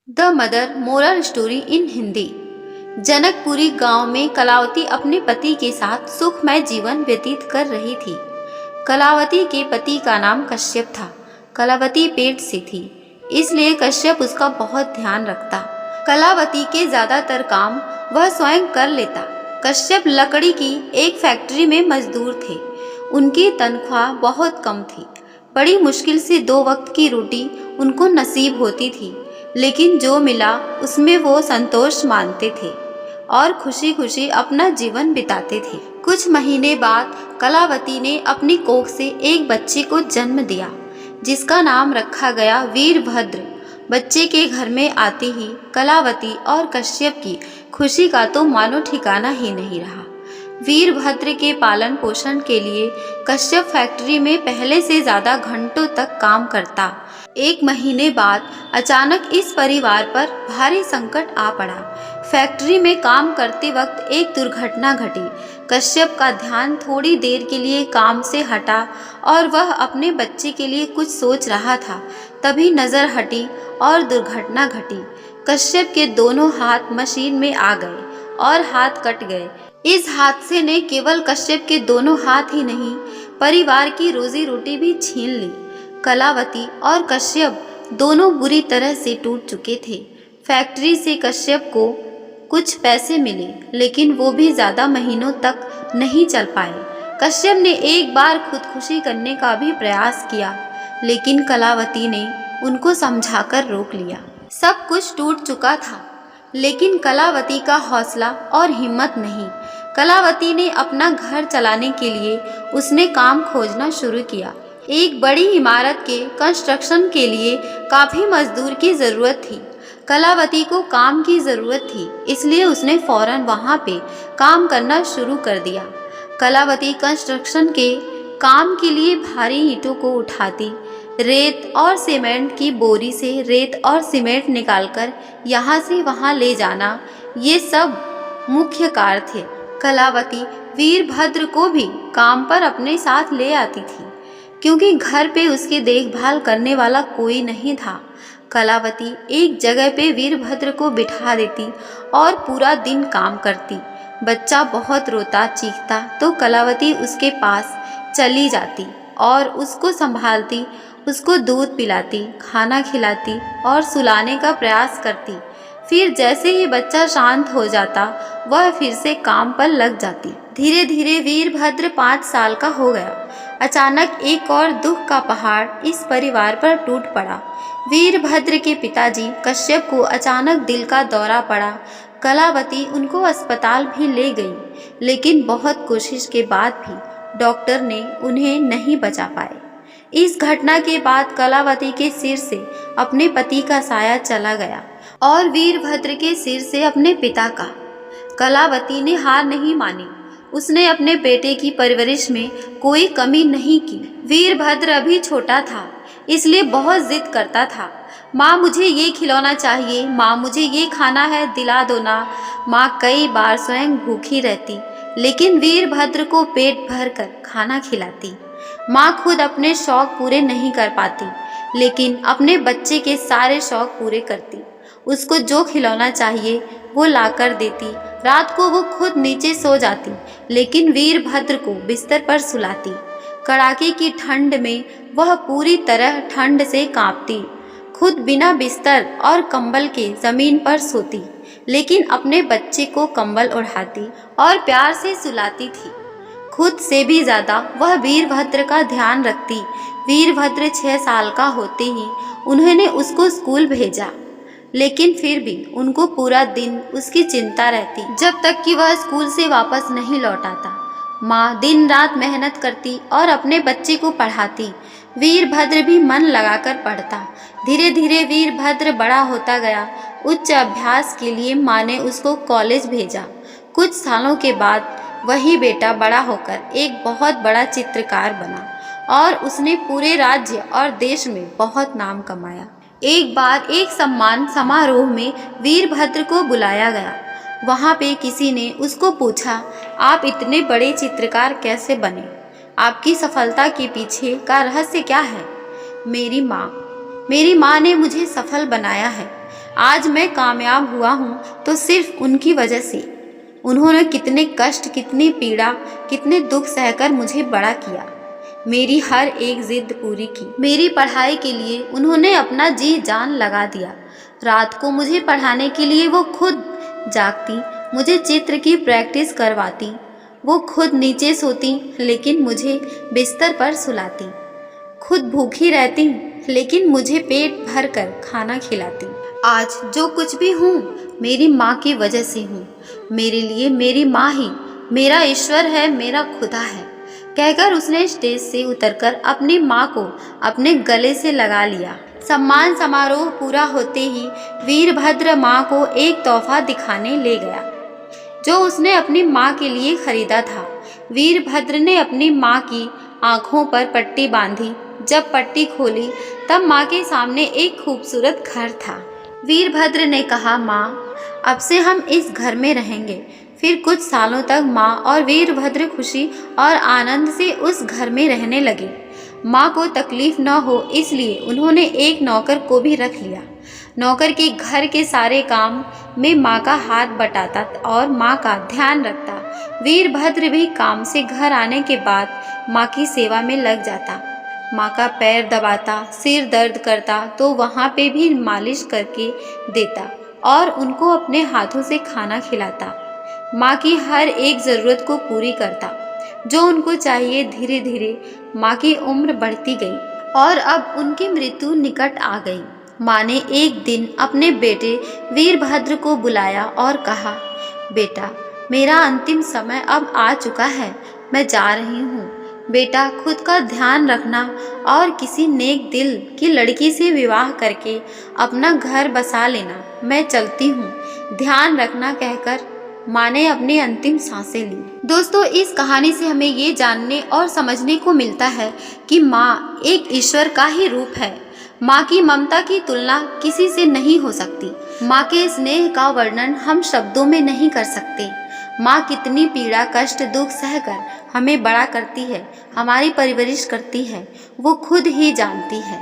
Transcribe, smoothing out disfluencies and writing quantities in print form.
The mother moral story in Hindi. Janakpuri गांव में कलावती अपने पति के साथ सुखमय जीवन व्यतीत कर रही थी। कलावती के पति का नाम कश्यप था। कलावती पेट से थी, इसलिए कश्यप उसका बहुत ध्यान रखता। कलावती के ज्यादातर काम वह स्वयं कर लेता। कश्यप लकड़ी की एक फैक्ट्री में मजदूर थे। उनकी तनख्वाह बहुत कम थी। बड़ी मुश्किल से 2 वक्त की रोटी उनको नसीब होती थी, लेकिन जो मिला उसमें वो संतोष मानते थे और खुशी खुशी अपना जीवन बिताते थे। कुछ महीने बाद कलावती ने अपनी कोख से एक बच्चे को जन्म दिया, जिसका नाम रखा गया वीरभद्र। बच्चे के घर में आते ही कलावती और कश्यप की खुशी का तो मानो ठिकाना ही नहीं रहा। वीरभद्र के पालन पोषण के लिए कश्यप फैक्ट्री में पहले से ज्यादा घंटों तक काम करता। 1 महीने बाद अचानक इस परिवार पर भारी संकट आ पड़ा। फैक्ट्री में काम करते वक्त एक दुर्घटना घटी। कश्यप का ध्यान थोड़ी देर के लिए काम से हटा और वह अपने बच्चे के लिए कुछ सोच रहा था। तभी नजर हटी और दुर्घटना घटी। कश्यप के दोनों हाथ मशीन में आ गए और हाथ कट गए। इस हादसे ने केवल कश्यप के दोनों हाथ ही नहीं, परिवार की रोजी रोटी भी छीन ली। कलावती और कश्यप दोनों बुरी तरह से टूट चुके थे। फैक्ट्री से कश्यप को कुछ पैसे मिले, लेकिन वो भी ज्यादा महीनों तक नहीं चल पाए। कश्यप ने एक बार खुदकुशी करने का भी प्रयास किया, लेकिन कलावती ने उनको समझाकर रोक लिया। सब कुछ टूट चुका था, लेकिन कलावती का हौसला और हिम्मत नहीं। कलावती ने अपना घर चलाने के लिए उसने काम खोजना शुरू किया। एक बड़ी इमारत के कंस्ट्रक्शन के लिए काफी मजदूर की जरूरत थी। कलावती को काम की जरूरत थी, इसलिए उसने फौरन वहां पे काम करना शुरू कर दिया। कलावती कंस्ट्रक्शन के काम के लिए भारी ईंटों को उठाती, रेत और सीमेंट की बोरी से रेत और सीमेंट निकालकर यहाँ से वहाँ ले जाना, ये सब मुख्य कार्य थे। कलावती वीरभद्र को भी काम पर अपने साथ ले आती थी, क्योंकि घर पे उसकी देखभाल करने वाला कोई नहीं था। कलावती एक जगह पे वीरभद्र को बिठा देती और पूरा दिन काम करती। बच्चा बहुत रोता चीखता तो कलावती उसके पास चली जाती और उसको संभालती, उसको दूध पिलाती, खाना खिलाती और सुलाने का प्रयास करती। फिर जैसे ही बच्चा शांत हो जाता, वह फिर से काम पर लग जाती। धीरे धीरे वीरभद्र 5 साल का हो गया। अचानक एक और दुख का पहाड़ इस परिवार पर टूट पड़ा। वीरभद्र के पिताजी कश्यप को अचानक दिल का दौरा पड़ा। कलावती उनको अस्पताल भी ले गई, लेकिन बहुत कोशिश के बाद भी डॉक्टर ने उन्हें नहीं बचा पाए। इस घटना के बाद कलावती के सिर से अपने पति का साया चला गया और वीरभद्र के सिर से अपने पिता का। कलावती ने हार नहीं मानी। उसने अपने बेटे की परवरिश में कोई कमी नहीं की। वीरभद्र अभी छोटा था, इसलिए बहुत जिद करता था। माँ मुझे ये खिलौना चाहिए, माँ मुझे ये खाना है, दिला दो ना। माँ कई बार स्वयं भूखी रहती, लेकिन वीरभद्र को पेट भर कर खाना खिलाती। माँ खुद अपने शौक पूरे नहीं कर पाती, लेकिन अपने बच्चे के सारे शौक पूरे करती। उसको जो खिलौना चाहिए वो लाकर देती। रात को वो खुद नीचे सो जाती, लेकिन वीरभद्र को बिस्तर पर सुलाती। कड़ाके की ठंड में वह पूरी तरह ठंड से कांपती। खुद बिना बिस्तर और कंबल के जमीन पर सोती, लेकिन अपने बच्चे को कंबल ओढ़ाती और प्यार से सुलाती थी। खुद से भी ज्यादा वह वीरभद्र का ध्यान रखती। वीरभद्र 6 साल का होते ही उन्होंने उसको स्कूल भेजा, लेकिन फिर भी उनको पूरा दिन उसकी चिंता रहती, जब तक कि वह स्कूल से वापस नहीं लौट आता। माँ दिन रात मेहनत करती और अपने बच्चे को पढ़ाती। वीरभद्र भी मन लगाकर पढ़ता। धीरे धीरे वीरभद्र बड़ा होता गया। उच्च अभ्यास के लिए माँ ने उसको कॉलेज भेजा। कुछ सालों के बाद वही बेटा बड़ा होकर एक बहुत बड़ा चित्रकार बना और उसने पूरे राज्य और देश में बहुत नाम कमाया। एक बार एक सम्मान समारोह में वीरभद्र को बुलाया गया। वहाँ पे किसी ने उसको पूछा, आप इतने बड़े चित्रकार कैसे बने? आपकी सफलता के पीछे का रहस्य क्या है? मेरी माँ ने मुझे सफल बनाया है। आज मैं कामयाब हुआ हूँ तो सिर्फ उनकी वजह से। उन्होंने कितने कष्ट, कितनी पीड़ा, कितने दुख सहकर मुझे बड़ा किया, मेरी हर एक जिद पूरी की। मेरी पढ़ाई के लिए उन्होंने अपना जी जान लगा दिया। रात को मुझे पढ़ाने के लिए वो खुद जागती, मुझे चित्र की प्रैक्टिस करवाती। वो खुद नीचे सोती लेकिन मुझे बिस्तर पर सुलाती। खुद भूखी रहती लेकिन मुझे पेट भर कर खाना खिलाती। आज जो कुछ भी हूँ मेरी माँ की वजह से हूँ। मेरे लिए मेरी माँ ही मेरा ईश्वर है, मेरा खुदा है, कहकर उसने स्टेज से उतरकर अपनी माँ को अपने गले से लगा लिया। सम्मान समारोह पूरा होते ही वीरभद्र माँ को एक तोहफा दिखाने ले गया जो उसने अपनी माँ के लिए खरीदा था। वीरभद्र ने अपनी माँ की आंखों पर पट्टी बांधी। जब पट्टी खोली तब माँ के सामने एक खूबसूरत घर था। वीरभद्र ने कहा, माँ, अब से हम इस घर में रहेंगे। फिर कुछ सालों तक माँ और वीरभद्र खुशी और आनंद से उस घर में रहने लगे। माँ को तकलीफ न हो इसलिए उन्होंने एक नौकर को भी रख लिया। नौकर के घर के सारे काम में माँ का हाथ बटाता और माँ का ध्यान रखता। वीरभद्र भी काम से घर आने के बाद माँ की सेवा में लग जाता। माँ का पैर दबाता, सिर दर्द करता तो वहाँ पे भी मालिश करके देता और उनको अपने हाथों से खाना खिलाता। माँ की हर एक ज़रूरत को पूरी करता जो उनको चाहिए। धीरे धीरे माँ की उम्र बढ़ती गई और अब उनकी मृत्यु निकट आ गई। माँ ने एक दिन अपने बेटे वीरभद्र को बुलाया और कहा, बेटा, मेरा अंतिम समय अब आ चुका है, मैं जा रही हूँ। बेटा, खुद का ध्यान रखना और किसी नेक दिल की लड़की से विवाह करके अपना घर बसा लेना। मैं चलती हूँ, ध्यान रखना, कहकर माँ ने अपनी अंतिम सांसें ली। दोस्तों, इस कहानी से हमें ये जानने और समझने को मिलता है कि माँ एक ईश्वर का ही रूप है। माँ की ममता की तुलना किसी से नहीं हो सकती। माँ के स्नेह का वर्णन हम शब्दों में नहीं कर सकते। माँ कितनी पीड़ा, कष्ट, दुख सहकर हमें बड़ा करती है, हमारी परवरिश करती है, वो खुद ही जानती है।